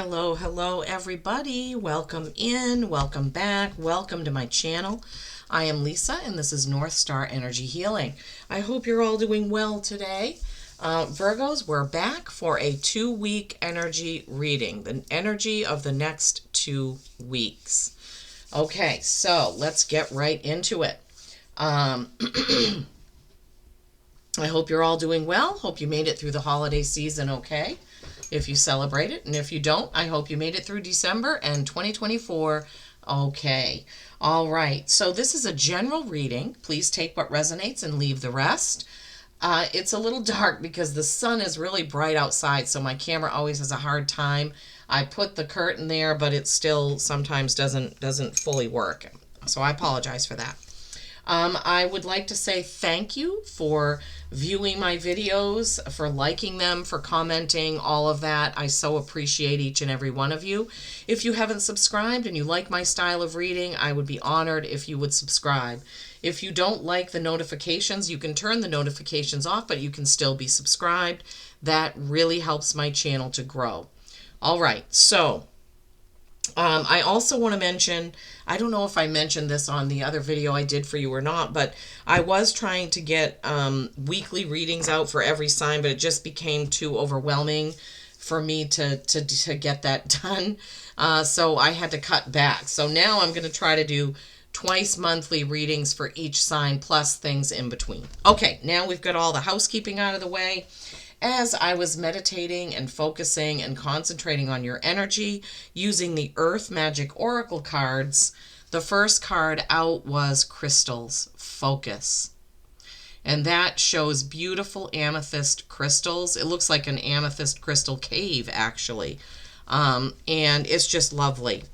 Hello, hello, everybody. Welcome in, welcome back, welcome to my channel. I am Lisa, and this is North Star Energy Healing. I hope you're all doing well today. Virgos, we're back for a 2-week energy reading, the energy of the next 2 weeks. Okay, so let's get right into it. I hope you're all doing well. Hope you made it through the holiday season okay, if you celebrate it. And if you don't, I hope you made it through December and 2024 okay. All right, so this is a general reading. Please take what resonates and leave the rest. It's a little dark because the sun is really bright outside, so my camera always has a hard time. I put the curtain there, but it still sometimes doesn't fully work. So I apologize for that. I would like to say thank you for viewing my videos, for liking them, for commenting, all of that. I so appreciate each and every one of you. If you haven't subscribed and you like my style of reading, I would be honored if you would subscribe. If you don't like the notifications, you can turn the notifications off, but you can still be subscribed. That really helps my channel to grow. All right, so I also want to mention, I don't know if I mentioned this on the other video I did for you or not, but I was trying to get weekly readings out for every sign, but it just became too overwhelming for me to get that done. So I had to cut back. So now I'm going to try to do twice monthly readings for each sign plus things in between. Okay, now we've got all the housekeeping out of the way. As I was meditating and focusing and concentrating on your energy using the Earth Magic Oracle cards, the first card out was Crystals, Focus. And that shows beautiful amethyst crystals. It looks like an amethyst crystal cave, actually. And it's just lovely.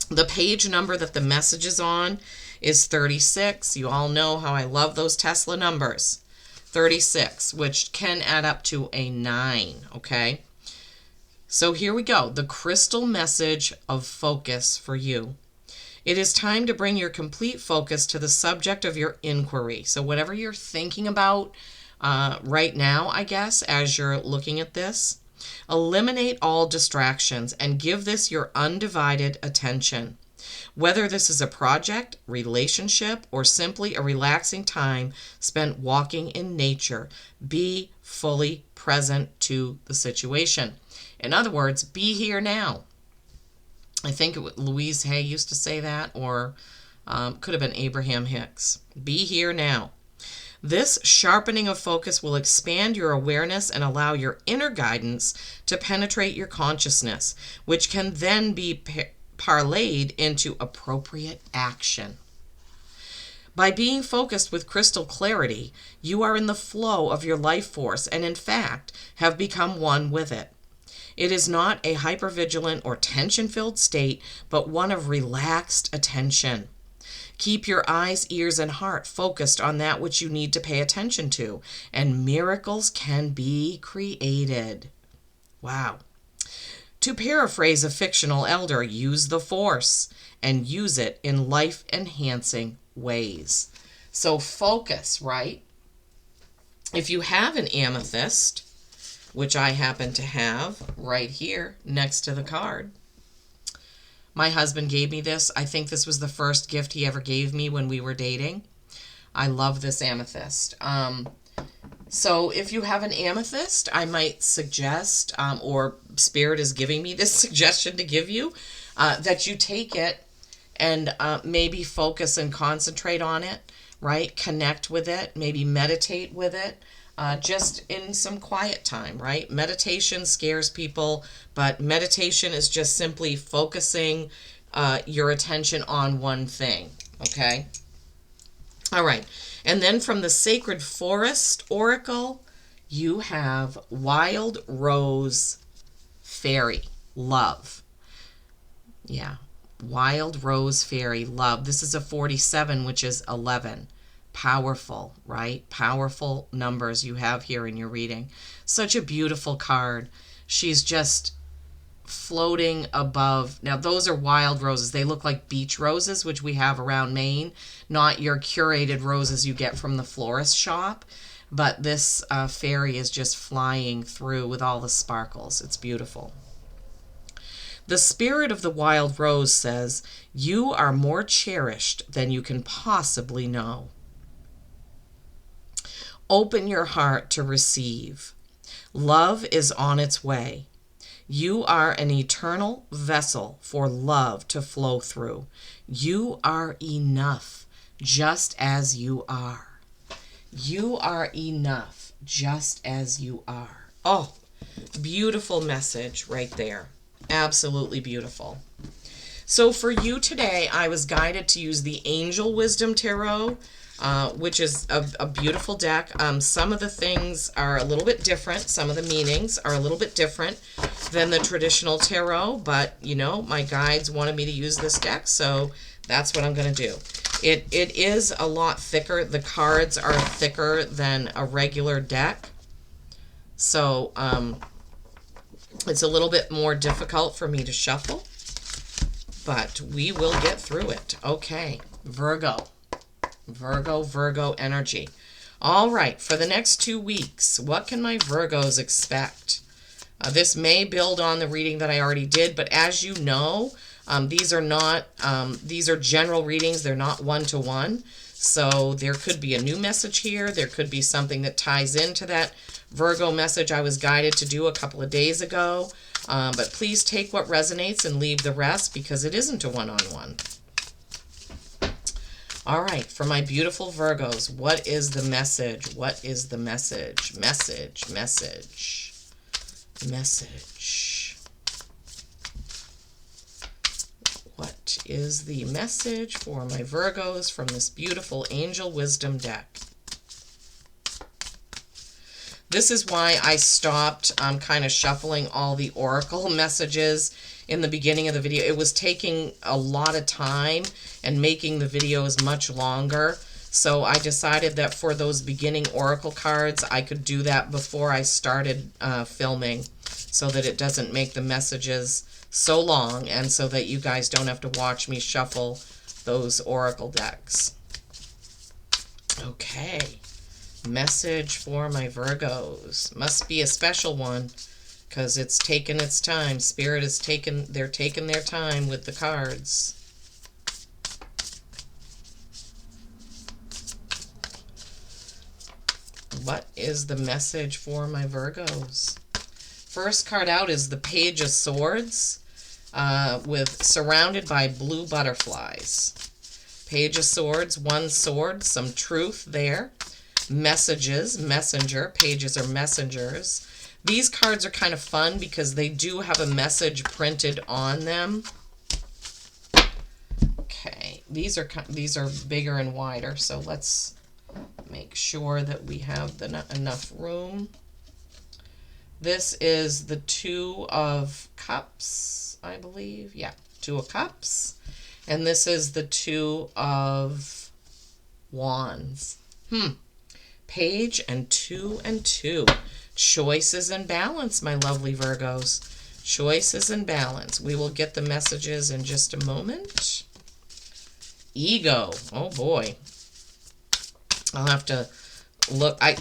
The page number that the message is on is 36. You all know how I love those Tesla numbers. 36, which can add up to a 9, okay? So here we go, the crystal message of focus for you. It is time to bring your complete focus to the subject of your inquiry. So whatever you're thinking about right now, I guess, as you're looking at this, eliminate all distractions and give this your undivided attention. Whether this is a project, relationship, or simply a relaxing time spent walking in nature, be fully present to the situation. In other words, be here now. I think Louise Hay used to say that, or could have been Abraham Hicks. Be here now. This sharpening of focus will expand your awareness and allow your inner guidance to penetrate your consciousness, which can then be parlayed into appropriate action. By being focused with crystal clarity, you are in the flow of your life force and in fact have become one with it. It is not a hypervigilant or tension-filled state, but one of relaxed attention. Keep your eyes, ears, and heart focused on that which you need to pay attention to, and miracles can be created. Wow. To paraphrase a fictional elder, use the force and use it in life-enhancing ways. So focus, right? If you have an amethyst, which I happen to have right here next to the card. My husband gave me this. I think this was the first gift he ever gave me when we were dating. I love this amethyst. So if you have an amethyst, I might suggest, or Spirit is giving me this suggestion to give you, that you take it and maybe focus and concentrate on it, right? Connect with it, maybe meditate with it, just in some quiet time, right? Meditation scares people, but meditation is just simply focusing your attention on one thing, okay? All right. And then from the Sacred Forest Oracle, you have Wild Rose Fairy, Love. Yeah, Wild Rose Fairy, Love. This is a 47, which is 11. Powerful, right? Powerful numbers you have here in your reading. Such a beautiful card. She's just floating above. Now those are wild roses. They look like beach roses, which we have around Maine, not your curated roses you get from the florist shop. But this fairy is just flying through with all the sparkles. It's beautiful. The spirit of the wild rose says, "You are more cherished than you can possibly know." Open your heart to receive. Love is on its way. You are an eternal vessel for love to flow through. You are enough just as you are. You are enough just as you are. Oh, beautiful message right there. Absolutely beautiful. So for you today, I was guided to use the Angel Wisdom Tarot, which is a beautiful deck. Some of the things are a little bit different. Some of the meanings are a little bit different than the traditional tarot, but you know, my guides wanted me to use this deck, so that's what I'm going to do. It is a lot thicker. The cards are thicker than a regular deck, so it's a little bit more difficult for me to shuffle, but we will get through it. Okay, Virgo. Virgo energy. All right, for the next 2 weeks, what can my Virgos expect? This may build on the reading that I already did, but as you know, these are general readings. They're not one-to-one. So there could be a new message here. There could be something that ties into that Virgo message I was guided to do a couple of days ago. But please take what resonates and leave the rest, because it isn't a one-on-one. All right, for my beautiful Virgos, what is the message? What is the message? Message. What is the message for my Virgos from this beautiful Angel Wisdom deck? This is why I stopped kind of shuffling all the oracle messages in the beginning of the video. It was taking a lot of time and making the videos much longer. So I decided that for those beginning oracle cards, I could do that before I started filming, so that it doesn't make the messages so long, and so that you guys don't have to watch me shuffle those oracle decks. Okay. Message for my Virgos. Must be a special one, because it's taken its time. Spirit is taking their time with the cards. What is the message for my Virgos? First card out is the Page of Swords, with surrounded by blue butterflies. Page of Swords, one sword, some truth there. Messages, messenger. Pages are messengers. These cards are kind of fun because they do have a message printed on them. Okay, these are bigger and wider, so let's make sure that we have enough room. This is the Two of Cups, I believe. Yeah, Two of Cups. And this is the Two of Wands. Page and two and two. Choices and balance, my lovely Virgos. Choices and balance. We will get the messages in just a moment. Ego. Oh boy. I'll have to look. I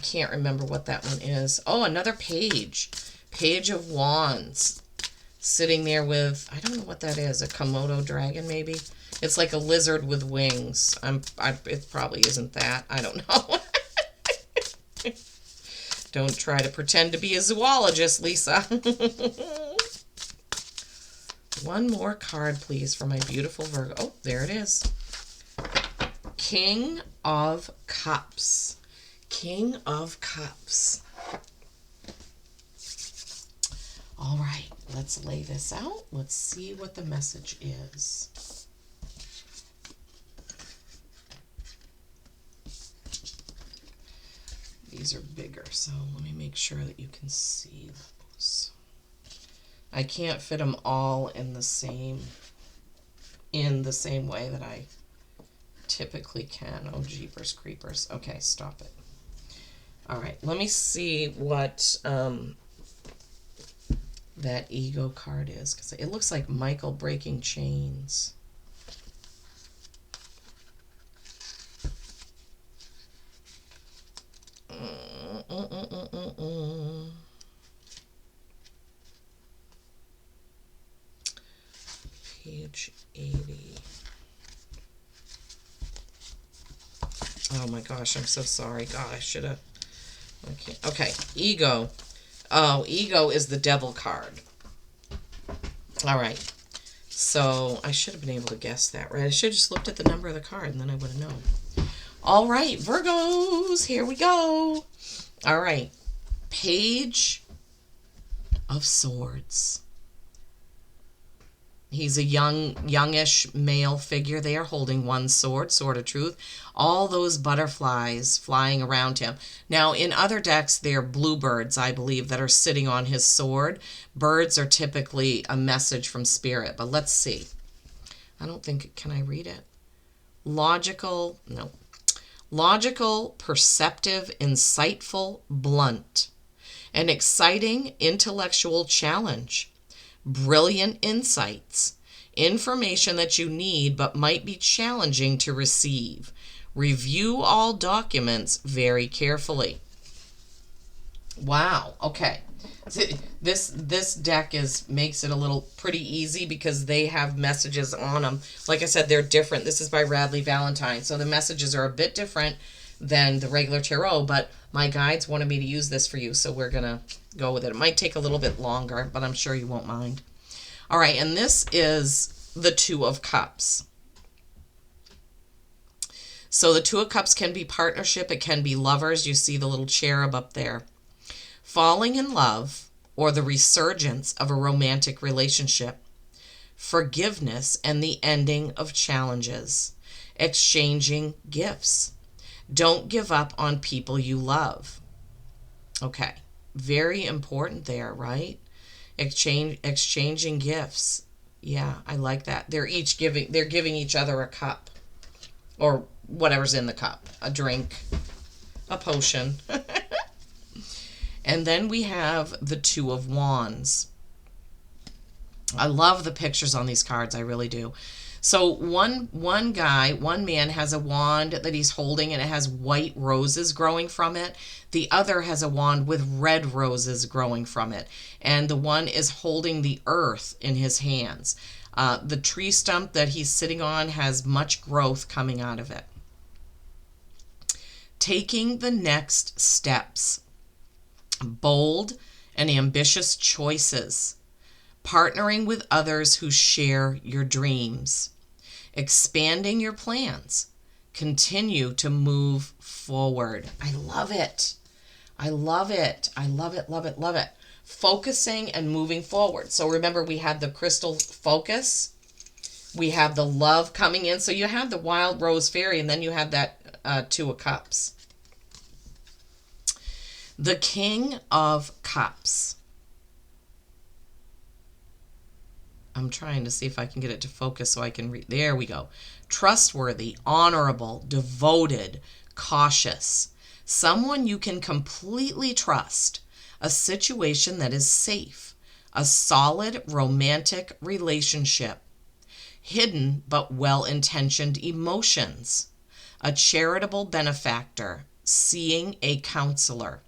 can't remember what that one is. Oh, another page. Page of Wands. Sitting there with, I don't know what that is. A Komodo dragon, maybe? It's like a lizard with wings. It probably isn't that. I don't know. Don't try to pretend to be a zoologist, Lisa. One more card, please, for my beautiful Virgo. Oh, there it is. King of Cups. King of Cups. All right, let's lay this out. Let's see what the message is. These are bigger, so let me make sure that you can see those. I can't fit them all in the same way that I typically can. Oh, jeepers creepers. Okay, stop it. All right, let me see what that ego card is, because it looks like Michael breaking chains. Page 80. Oh my gosh, I'm so sorry. God, I should have. Okay, ego. Oh, ego is the devil card. All right. So I should have been able to guess that, right? I should have just looked at the number of the card and then I would have known. All right, Virgos, here we go. All right. Page of Swords. He's a youngish male figure there holding one sword, Sword of Truth. All those butterflies flying around him. Now, in other decks, they're bluebirds, I believe, that are sitting on his sword. Birds are typically a message from spirit, but let's see. I don't think, can I read it? Logical, no. Logical, perceptive, insightful, blunt. An exciting intellectual challenge. Brilliant insights, information that you need but might be challenging to receive. Review all documents very carefully. Wow, okay. This deck makes it a little pretty easy because they have messages on them. Like I said, they're different. This is by Radley Valentine, so the messages are a bit different than the regular tarot, but my guides wanted me to use this for you, so we're going to go with it. It might take a little bit longer, but I'm sure you won't mind. All right, and this is the Two of Cups. So the Two of Cups can be partnership, it can be lovers. You see the little cherub up there. Falling in love or the resurgence of a romantic relationship. Forgiveness and the ending of challenges. Exchanging gifts. Don't give up on people you love. Okay, very important there, right? Exchanging gifts. Yeah, I like that. They're giving each other a cup or whatever's in the cup, a drink, a potion. And then we have the Two of Wands. I love the pictures on these cards, I really do. So one man has a wand that he's holding and it has white roses growing from it. The other has a wand with red roses growing from it. And the one is holding the earth in his hands. The tree stump that he's sitting on has much growth coming out of it. Taking the next steps. Bold and ambitious choices. Partnering with others who share your dreams. Expanding your plans. Continue to move forward. I love it. I love it. I love it, love it, love it. Focusing and moving forward. So remember, we had the crystal focus. We have the love coming in. So you have the wild rose fairy, and then you have that Two of Cups. The King of Cups. I'm trying to see if I can get it to focus so I can read. There we go. Trustworthy, honorable, devoted, cautious. Someone you can completely trust. A situation that is safe. A solid romantic relationship. Hidden but well-intentioned emotions. A charitable benefactor. Seeing a counselor.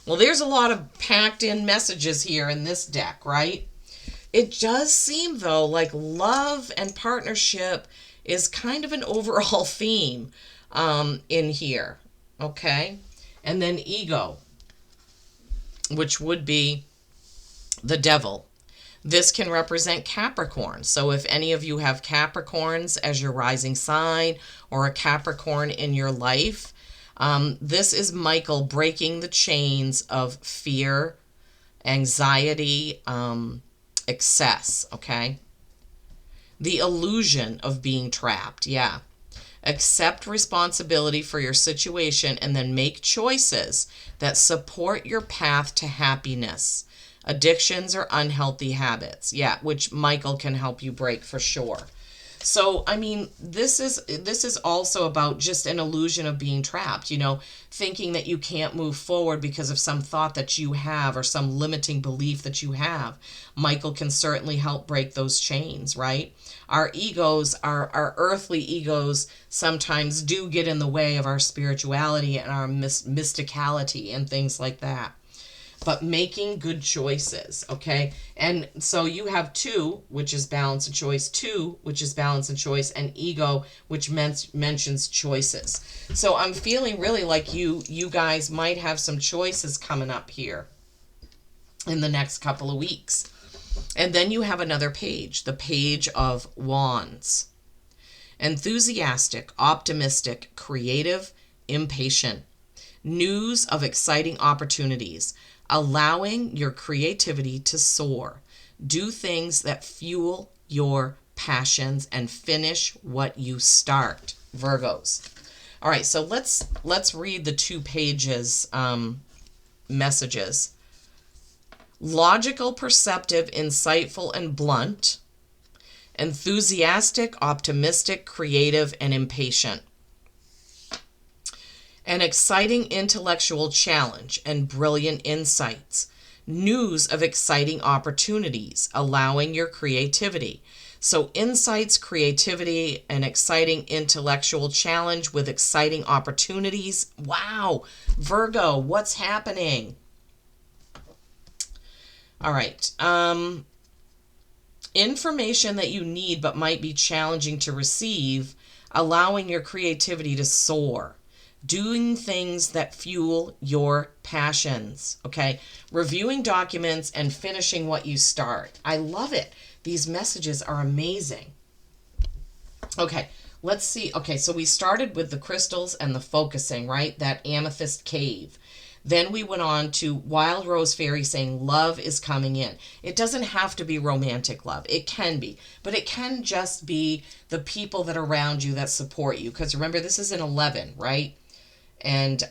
Well, there's a lot of packed in messages here in this deck, right? It does seem, though, like love and partnership is kind of an overall theme in here, okay? And then ego, which would be the devil. This can represent Capricorn. So if any of you have Capricorns as your rising sign or a Capricorn in your life, this is Michael breaking the chains of fear, anxiety, excess, okay? The illusion of being trapped, yeah. Accept responsibility for your situation and then make choices that support your path to happiness. Addictions or unhealthy habits, yeah, which Michael can help you break for sure. So, I mean, this is also about just an illusion of being trapped, thinking that you can't move forward because of some thought that you have or some limiting belief that you have. Michael can certainly help break those chains, right? Our egos, our earthly egos sometimes do get in the way of our spirituality and our mysticality and things like that. but making good choices, okay? And so you have 2, which is balance and choice, 2, which is balance and choice, and ego, which mentions choices. So I'm feeling really like you guys might have some choices coming up here in the next couple of weeks. And then you have another page, the Page of Wands. Enthusiastic, optimistic, creative, impatient. News of exciting opportunities, allowing your creativity to soar. Do things that fuel your passions and finish what you start, Virgos. All right, so let's read the 2 pages messages. Logical, perceptive, insightful, and blunt. Enthusiastic, optimistic, creative, and impatient. An exciting intellectual challenge and brilliant insights. News of exciting opportunities, allowing your creativity. So insights, creativity, an exciting intellectual challenge with exciting opportunities. Wow, Virgo, what's happening? All right. Information that you need but might be challenging to receive, allowing your creativity to soar. Doing things that fuel your passions, okay? Reviewing documents and finishing what you start. I love it. These messages are amazing. Okay, let's see. Okay, so we started with the crystals and the focusing, right? That amethyst cave. Then we went on to Wild Rose Fairy saying love is coming in. It doesn't have to be romantic love. It can be. But it can just be the people that are around you that support you. Because remember, this is an 11, right? And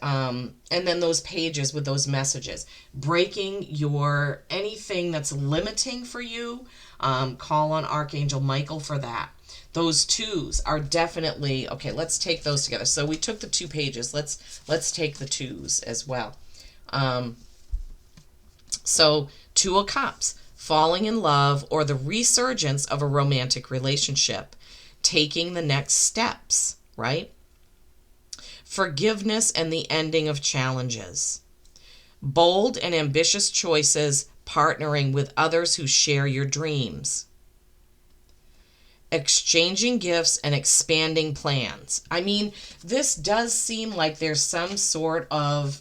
then those pages with those messages. Breaking your anything that's limiting for you. Call on Archangel Michael for that. Those 2s are definitely okay. Let's take those together. So we took the 2 pages. Let's take the 2s as well. So 2 of Cups, falling in love or the resurgence of a romantic relationship, taking the next steps, right? Forgiveness and the ending of challenges. Bold and ambitious choices, partnering with others who share your dreams. Exchanging gifts and expanding plans. I mean, this does seem like there's some sort of,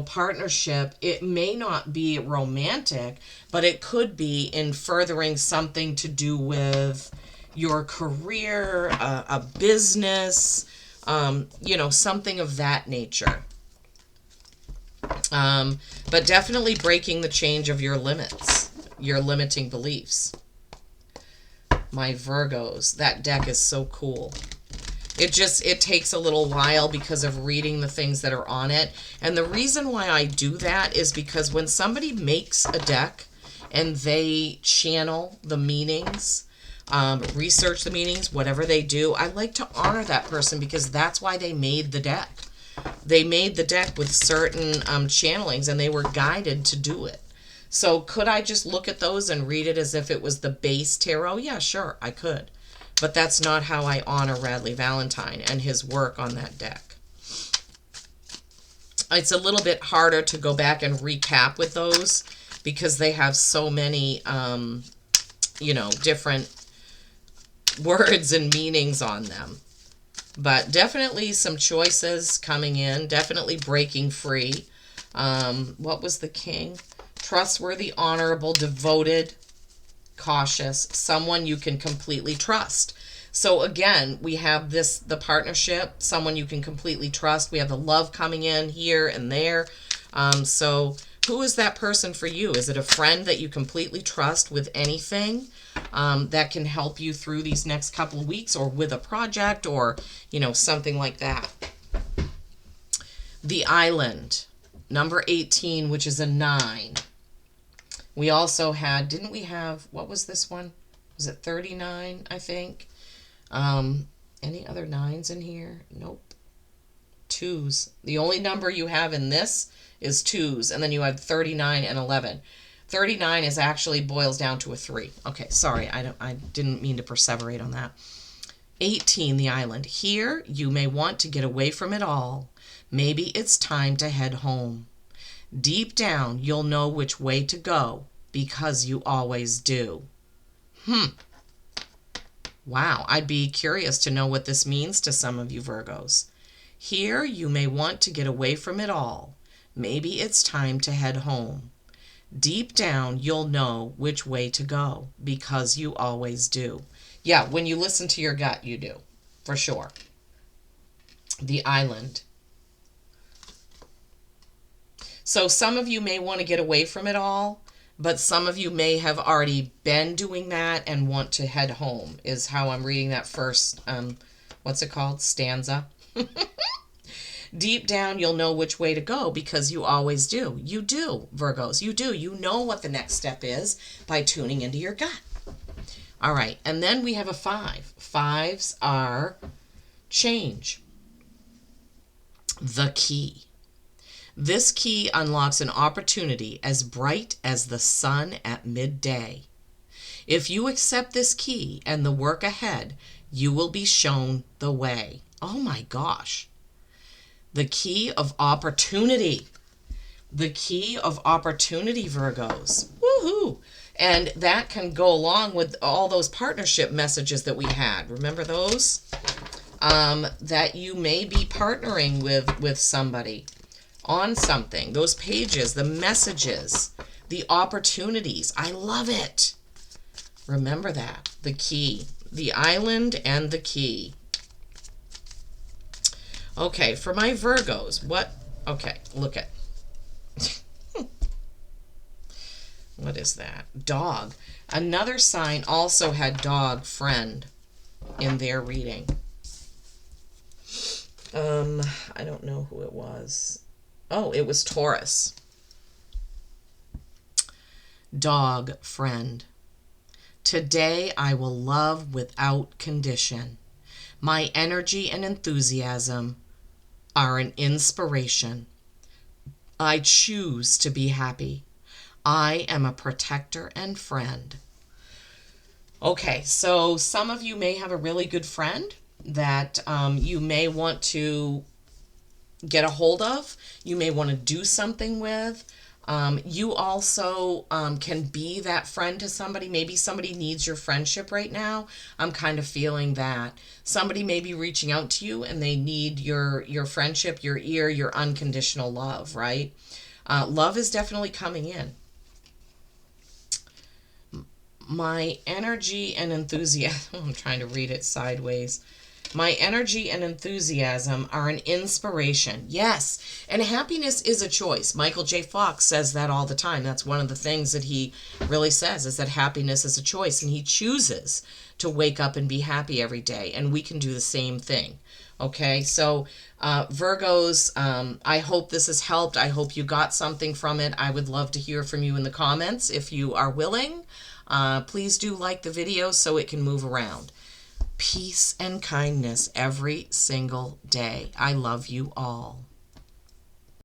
partnership. It may not be romantic, but it could be in furthering something to do with your career, a business, something of that nature. But definitely breaking the change of your limits, your limiting beliefs. My Virgos, that deck is so cool. It takes a little while because of reading the things that are on it. And the reason why I do that is because when somebody makes a deck and they channel the meanings, research the meanings, whatever they do, I like to honor that person because that's why they made the deck. They made the deck with certain channelings and they were guided to do it. So could I just look at those and read it as if it was the base tarot? Yeah, sure, I could. But that's not how I honor Radley Valentine and his work on that deck. It's a little bit harder to go back and recap with those because they have so many, different words and meanings on them. But definitely some choices coming in, definitely breaking free. What was the king? Trustworthy, honorable, devoted, cautious, someone you can completely trust. So again, we have the partnership, someone you can completely trust. We have the love coming in here and there. So who is that person for you? Is it a friend that you completely trust with anything that can help you through these next couple of weeks, or with a project, or, something like that? The Island, number 18, which is a 9. We also had, didn't we have, what was this one? Was it 39, I think? Any other 9s in here? Nope. 2s. The only number you have in this is 2s, and then you have 39 and 11. 39 is actually boils down to a 3. Okay, sorry, I didn't mean to perseverate on that. 18, the Island. Here, you may want to get away from it all. Maybe it's time to head home. Deep down, you'll know which way to go because you always do. Wow, I'd be curious to know what this means to some of you Virgos. Here, you may want to get away from it all. Maybe it's time to head home. Deep down, you'll know which way to go because you always do. Yeah, when you listen to your gut, you do, for sure. The Island. So some of you may want to get away from it all, but some of you may have already been doing that and want to head home, is how I'm reading that first, what's it called? Stanza. Deep down, you'll know which way to go because you always do. You do, Virgos. You do. You know what the next step is by tuning into your gut. All right. And then we have a 5. 5s are change. The key. This key unlocks an opportunity as bright as the sun at midday. If you accept this key and the work ahead, you will be shown the way. Oh my gosh. The key of opportunity. The key of opportunity, Virgos. Woohoo! And that can go along with all those partnership messages that we had. Remember those? That you may be partnering with somebody on something. Those pages, the messages, the opportunities. I love it. Remember that. The key. The Island and the key. Okay, for my Virgos, what? Okay, look at. What is that? Dog. Another sign also had dog friend in their reading. I don't know who it was. Oh, it was Taurus. Dog friend. Today I will love without condition. My energy and enthusiasm are an inspiration. I choose to be happy. I am a protector and friend. Okay, so some of you may have a really good friend that you may want to get a hold of. You may want to do something with. You also can be that friend to somebody. Maybe somebody needs your friendship right now. I'm kind of feeling that. Somebody may be reaching out to you and they need your friendship, your ear, your unconditional love, right? Love is definitely coming in. My energy and enthusiasm, I'm trying to read it sideways. My energy and enthusiasm are an inspiration. Yes, and happiness is a choice. Michael J. Fox says that all the time. That's one of the things that he really says, is that happiness is a choice, and he chooses to wake up and be happy every day, and we can do the same thing. Okay, so Virgos, I hope this has helped. I hope you got something from it. I would love to hear from you in the comments if you are willing. Please do like the video so it can move around. Peace and kindness every single day. I love you all.